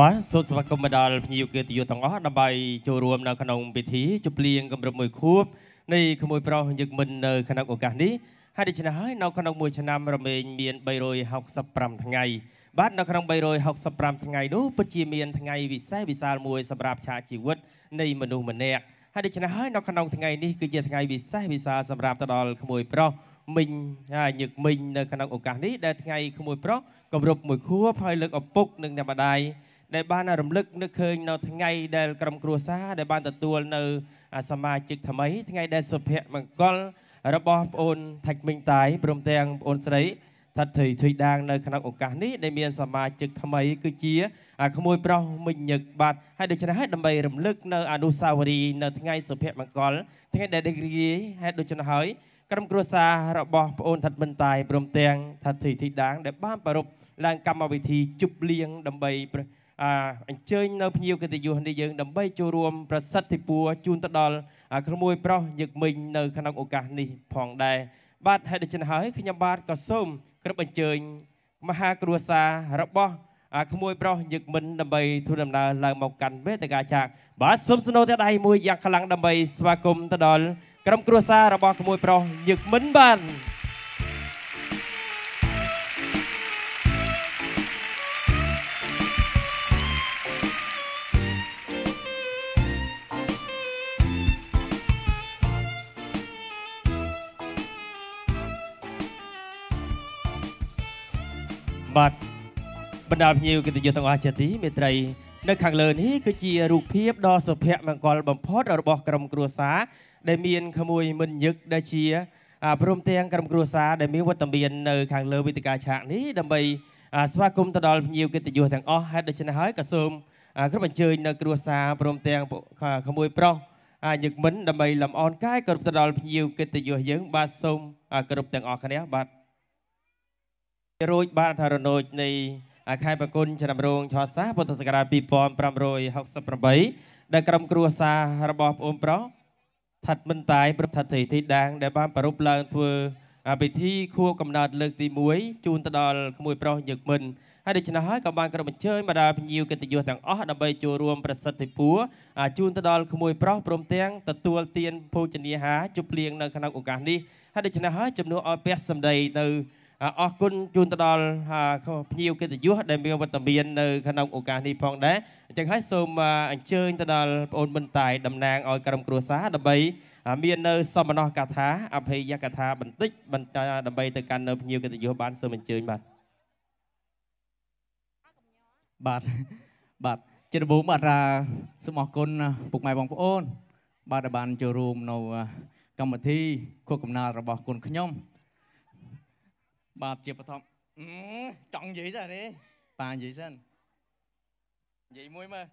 បាទសូមស្វាគមន៍មកដល់ភ្ញៀវកិត្តិយសទាំងអស់ដើម្បីចូលរួមនៅក្នុងពិធីជប់លៀងគម្រប់មួយខួបនៃក្មួយប្រុសញឹកមិននៅក្នុងឱកាសនេះហើយដូច្នេះហើយនៅក្នុងមួយឆ្នាំរមែងមាន365ថ្ងៃបាទនៅក្នុង365ថ្ងៃនោះពិតជាមានថ្ងៃវិសេសវិសាលមួយសម្រាប់ឆាកជីវិតនៃមនុស្សម្នាក់ហើយដូច្នេះហើយនៅក្នុងថ្ងៃនេះគឺជាថ្ងៃវិសេសវិសាលសម្រាប់ទៅដល់ក្មួយប្រុសមិញញឹកមិញនៅក្នុងឱកាសនេះដែលថ្ងៃក្មួយប្រុសគម្រប់មួយខួបហើយលើកឪពុកនិងអ្នកម្ដាយដែលបានរំលឹកនឹកឃើញនៅថ្ងៃដែលក្រុមគ្រួសារដែលបានទទួលនៅសមាជិកថ្មីថ្ងៃដែលសុភមង្គលរបស់ប្អូនថាច់មិញតាយព្រមទាំងប្អូនស្រីថាត់ធុយធុយដាងនៅក្នុងឱកាសនេះដែលមានសមាជិកថ្មីគឺជាក្មួយប្រុសមិញញឹកបាទហើយដូច្នេះហើយដើម្បីរំលឹកនៅអនុស្សាវរីយ៍នៅថ្ងៃសុភមង្គលថ្ងៃដែលរីករាយហើយដូច្នេះហើយក្រុមគ្រួសាររបស់ប្អូនថាត់មិញតាយព្រមទាំងថាត់ធុយធុយដាងដែលបានប្រារព្ធឡើងកម្មវិធីជប់លៀងដើម្បីអញ្ជើញនៅភ្ញៀវកិត្តិយសនេះយើងដើម្បីចូលរួមប្រសិទ្ធិពរជូនទៅដល់ក្មួយប្រុសញឹកមិញនៅក្នុងឱកាសនេះផងដែរបាទហើយដូច្នេះហើយខ្ញុំបាទក៏សូមគោរពអញ្ជើញមហាគ្រួសាររបស់ក្មួយប្រុសញឹកមិញដើម្បីធ្វើដំណើរឡើងមកកាន់វេទិកាឆាកបាទសូមស្នូទដៃមួយយ៉ាងខ្លាំងដើម្បីស្វាគមន៍ទៅដល់ក្រុមគ្រួសាររបស់ក្មួយប្រុសញឹកមិញបាទបាទបណ្ដាភ្ញៀវកិត្តិយសទាំងអស់ជាទីមេត្រីនៅខាងលើនេះគឺជារូបភាពដ៏សុភមង្គលបំផុតរបស់ក្រុមគ្រួសារដែលមានក្មួយមិនញឹកដែលជាព្រមទាំងក្រុមគ្រួសារដែលមានវត្តមាននៅខាងលើវេទិកាឆាកនេះដើម្បីស្វាគមន៍ទៅដល់ភ្ញៀវកិត្តិយសទាំងអស់ហើយដូច្នេះហើយក៏សូមគ្រប់អញ្ជើញនៅគ្រួសារព្រមទាំងក្មួយប្រុសញឹកមិនដើម្បីលំអរកាយគ្រប់ទៅដល់ភ្ញៀវកិត្តិយសយើងបាទសូមគ្រប់ទាំងអស់គ្នាបាទរួចបាទរណូចនៃខែបង្គន់ឆ្នាំរោងឆសាពុទ្ធសករាជ2568ដែលក្រុមគ្រួសាររបស់ប្អូនប្រុសថាត់មិនតាយប្រថាត់ទីដាងដែលបានប្រារព្ធឡើងធ្វើពិធីខួបកំណើតលើកទី1ជូនទៅដល់ក្មួយប្រុសញឹកមិនហើយដូច្នេះហើយក៏បានក្រុមអញ្ជើញមកដល់ភ្ញៀវកិត្តិយសទាំងអស់ដើម្បីចូលរួមប្រសិទ្ធិពរជូនទៅដល់ក្មួយប្រុសព្រមទាំងទទួលទានភោជនាហារជប់លៀងនៅក្នុងឱកាសនេះហើយដូច្នេះហើយជំនួសឲ្យពះសម្ដីទៅអរគុណជូនទៅដល់ភ្ញៀវកិត្តិយសដែលមានវត្តមាននៅក្នុងឱកាសនេះផងដែរអញ្ចឹងហើយសូមអញ្ជើញទៅដល់ប្អូនមិនតាយតំណាងឲ្យក្រុមគ្រួសារដើម្បីមាននៅសមណកថាអភ័យកថាបន្តិចដើម្បីទៅកាន់នៅភ្ញៀវកិត្តិយសបានសូមអញ្ជើញបាទជាដំបូងបាទសូមអរគុណពុកម៉ែបងប្អូនបាទដែលបានចូលរួមនៅកម្មវិធីខួបកំណើតរបស់គុណខ្ញុំបាទជាបឋមចង់និយាយសិននេះប៉ានិយាយសិននិយាយមួយមើល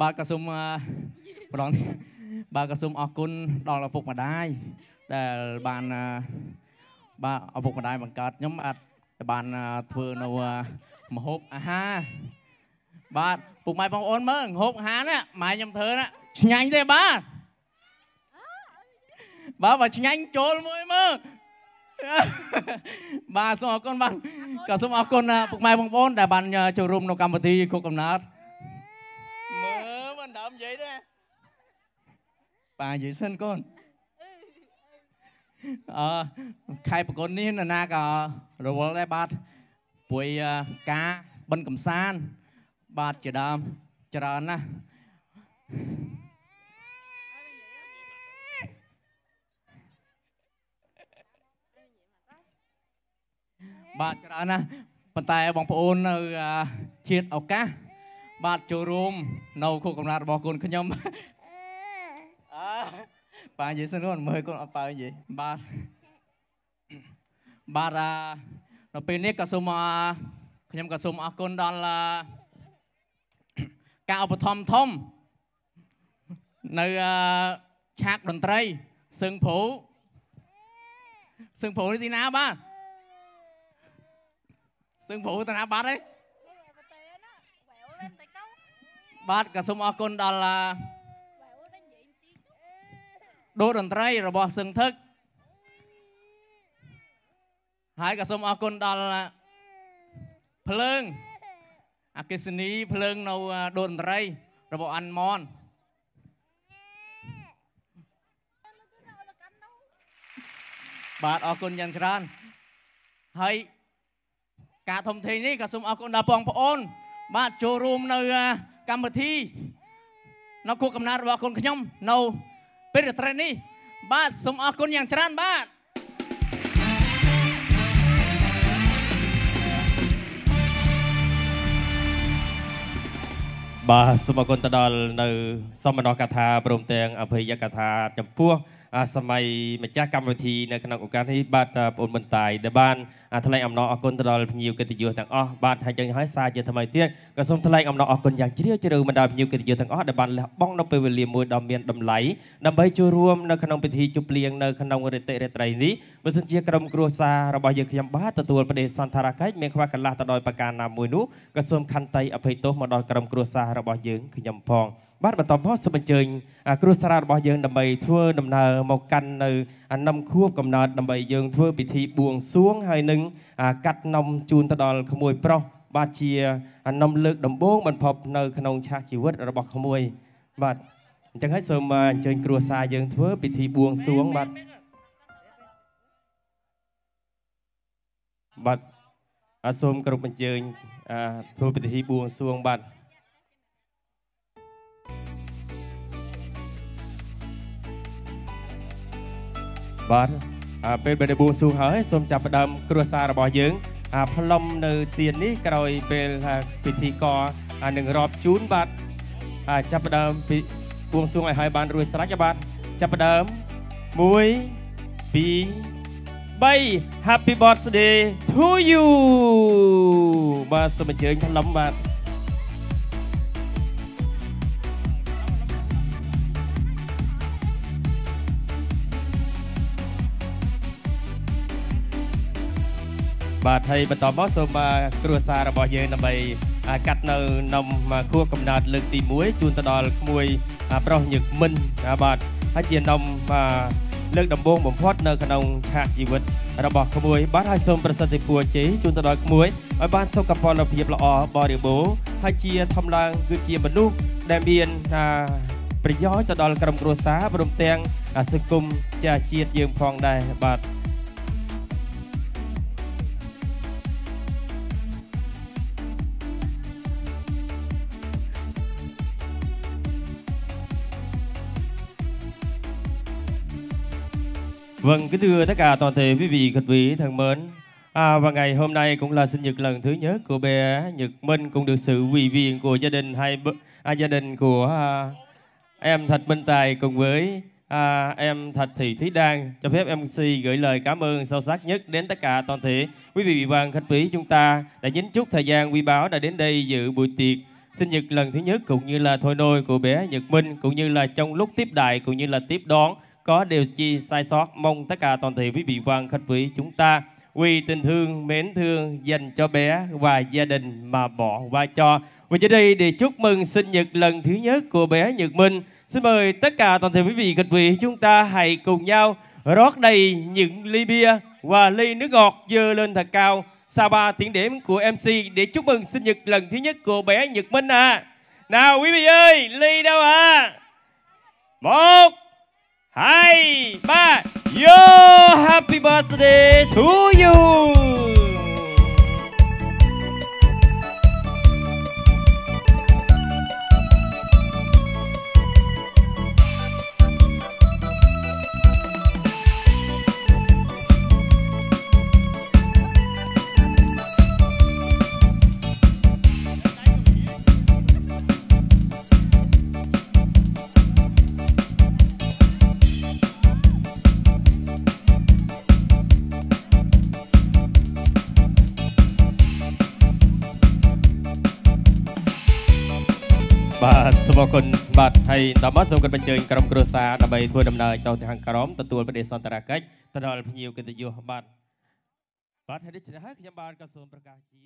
បាទក៏សូមប្រងបាទក៏សូមអរគុណដល់ឪពុកម្ដាយដែលបានបាទឪពុកម្ដាយបង្កើតខ្ញុំអាចបានធ្វើនៅម្ហូបអាហារបាទពុកម៉ែបងប្អូនមើលម្ហូបអាហារនេះម៉ែខ្ញុំធ្វើណាឆ្ងាញ់ទេបាទបើឆ្ងាញ់ចូលមួយមើលបាទសូមអរគុណបាទក៏សូមអរគុណពុកម៉ែបងប្អូនដែលបានចូលរួមក្នុងកម្មវិធីខួបកំណើតមើលមិនដើមនិយាយទេបាទនិយាយសិនកូនខែបង្គន់នេះនរណាក៏រវល់ដែរបាទព្រួយការបិណ្ឌកំសាន្តបាទជាដើមច្រើនណាស់បាទច្រើនណាស់ប៉ុន្តែបងប្អូននៅជាតិឱកាសបាទចូលរួមនៅខួបកំណើតរបស់កូនខ្ញុំបាទនិយាយសិនកូនមើលកូនអត់បើនិយាយបាទនៅពេលនេះក៏សូមខ្ញុំក៏សូមអរគុណដល់ការឧបត្ថម្ភធំនៅឆាកតន្ត្រីសឹងព្រោនេះទីណាបាទសឹងព្រោតាណាបាត់ហើយបាទក៏សូមអរគុណដល់ដូរតន្ត្រីរបស់សឹងថឹកហើយក៏សូមអរគុណដល់ភ្លើង អាកិសនីភ្លើងនៅដូនត្រីរបស់អាន់ម៉នបាទអរគុណយ៉ាងច្រើនហើយការធំធេងនេះក៏សូមអរគុណដល់បងប្អូនបាទចូលរួមនៅកម្មវិធីនៅគូកំណើតរបស់គុណខ្ញុំនៅពេលរាត្រីនេះបាទសូមអរគុណយ៉ាងច្រើនបាទបាទសូមអរគុណទៅដល់នៅសមណកថាព្រមទាំងអភ័យកថាចំពោះសម័យម្ចាស់កម្មវិធីនៅក្នុងឱកាសនេះបាទបងប្អូនបន្តាយដែលបានថ្លែងអំណរអរគុណទៅដល់ភ្ញៀវកិត្តិយសទាំងអស់បាទហើយចឹងហើយសារជាថ្មីទៀតក៏សូមថ្លែងអំណរអរគុណយ៉ាងជ្រាលជ្រៅមកដល់ភ្ញៀវកិត្តិយសទាំងអស់ដែលបានលះបង់នៅពេលវេលាមួយដ៏មានតម្លៃដើម្បីចូលរួមនៅក្នុងពិធីជប់លៀងនៅក្នុងរាត្រីនេះបើសិនជាក្រុមគ្រួសាររបស់យើងខ្ញុំបាទទទួលបដិសន្ធារកិច្ចមានខ្វះកន្លះទៅដោយប្រការណាមួយនោះក៏សូមខន្តីអភ័យទោសមកដល់ក្រុមគ្រួសាររបស់យើងខ្ញុំផងបាទបន្តមកសូមអញ្ជើញគ្រួសាររបស់យើងដើម្បីធ្វើដំណើរមកកាន់នៅនំខួបកំណើតដើម្បីយើងធ្វើពិធីបួងសួងហើយនឹងកាត់នំជូនទៅដល់ក្មួយប្រុសបាទជានំលើកដំបូងបំផុតនៅក្នុងឆាកជីវិតរបស់ក្មួយបាទអញ្ចឹងហើយសូមអញ្ជើញគ្រួសារយើងធ្វើពិធីបួងសួងបាទសូមគ្រប់អញ្ជើញធ្វើពិធីបួងសួងបាទបាទពេលបេបួងសួងហើយសូមចាប់ផ្ដើមគ្រួសាររបស់យើងផ្លុំនៅទៀននេះក្រោយពេលពិធីករនឹងរាប់ជូនបាទចាប់ផ្ដើមពីបួងសួងឲ្យហើយបានរួចស្រេចបាទចាប់ផ្ដើម1 2 3 Happy birthday to you បាទសូមអញ្ជើញផ្លុំបាទបាទហើយបន្តមកសូមគ្រួសាររបស់យើងដើម្បីកាត់នៅនំខួបកំណើតលើកទី1ជូនទៅដល់ក្មួយប្រុសញឹកមិនបាទហើយជានំលើកដំបូងបំផុតនៅក្នុងឆាកជីវិតរបស់ក្មួយបាទហើយសូមប្រសិទ្ធិពរជ័យជូនទៅដល់ក្មួយឲ្យបានសុខភាពល្អបរិបូរណ៍ហើយជាធម្មឡើងគឺជាមនុស្សដែលមានប្រយោជន៍ទៅដល់ក្រុមគ្រួសារព្រមទាំងសង្គមជាតិយើងផងដែរបាទVâng, kính thưa tất cả toàn thể quý vị khách quý thân mến. Và ngày hôm nay cũng là sinh nhật lần thứ nhất của bé Nhật Minh, cũng được sự ủy viên của gia đình gia đình của em Thạch Minh Tài cùng với em Thạch Thị Thúy Đan. Cho phép MC gửi lời cảm ơn sâu sắc nhất đến tất cả toàn thể quý vị và khách quý chúng ta đã nhín chút thời gian quý báu đã đến đây dự buổi tiệc sinh nhật lần thứ nhất cũng như là thôi nôi của bé Nhật Minh, cũng như là trong lúc tiếp đãi cũng như là tiếp đón có điều chi sai sót, mong tất cả toàn thể quý vị và khách quý chúng ta vì tình thương mến thương dành cho bé và gia đình mà bỏ vai cho. Và dưới đây để chúc mừng sinh nhật lần thứ nhất của bé Nhật Minh, xin mời tất cả toàn thể quý vị khách quý chúng ta hãy cùng nhau rót đầy những ly bia và ly nước ngọt dơ lên thật cao sau 3 tiếng đếm của MC để chúc mừng sinh nhật lần thứ nhất của bé Nhật Minh Nào quý vị ơi, ly đâu 1 2 3 Yo, happy birthday to you.បាទសូមអរគុណបាទហើយដល់មកសូមគិតបញ្ជើញក្រុមគ្រួសារដើម្បីធ្វើដំណើរទៅខាងក្រមទទួលបដិសន្ទរកិច្ចទៅដល់ភ្ញៀវកិត្តិយសបាទហើយដូច្នេះហើយខ្ញុំបានក៏សូមប្រកាសជា